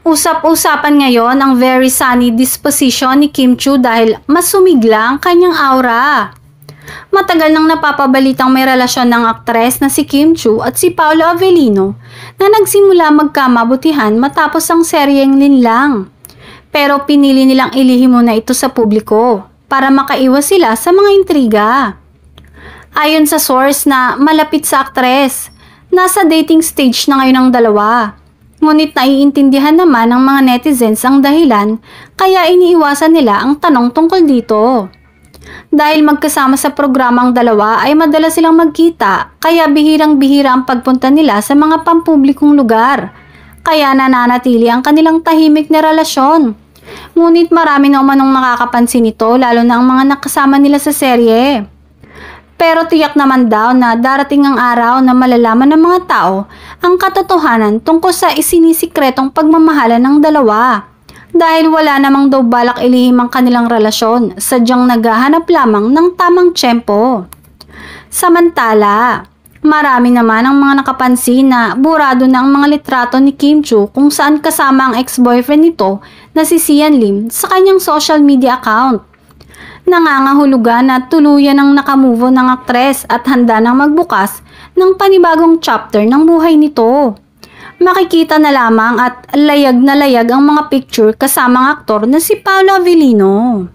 Usap-usapan ngayon ang very sunny disposition ni Kim Chiu dahil mas sumigla ang kanyang aura. Matagal nang napapabalitang may relasyon ng aktres na si Kim Chiu at si Paolo Avellino na nagsimula magkamabutihan matapos ang seryeng Linlang. Pero pinili nilang ilihim muna ito sa publiko para makaiwas sila sa mga intriga. Ayon sa source na malapit sa aktres, nasa dating stage na ngayon ang dalawa. Ngunit naiintindihan naman ng mga netizens ang dahilan kaya iniiwasan nila ang tanong tungkol dito. Dahil magkasama sa programang dalawa ay madalas silang magkita kaya bihirang-bihira ang pagpunta nila sa mga pampublikong lugar. Kaya nananatili ang kanilang tahimik na relasyon. Ngunit marami na umanong nakakapansin nito lalo na ang mga nakasama nila sa serye. Pero tiyak naman daw na darating ang araw na malalaman ng mga tao ang katotohanan tungkol sa isinisikretong pagmamahalan ng dalawa. Dahil wala namang daw balak ilihim ang kanilang relasyon, sadyang naghahanap lamang ng tamang tiyempo. Samantala, marami naman ang mga nakapansin na burado na ang mga litrato ni Kim Chiu kung saan kasama ang ex-boyfriend nito na si Sian Lim sa kanyang social media account. Nangangahulugan na tuluyan ang nakamove on ng aktres at handa nang magbukas ng panibagong chapter ng buhay nito. Makikita na lamang at layag na layag ang mga picture kasama ang aktor na si Paolo Avellino.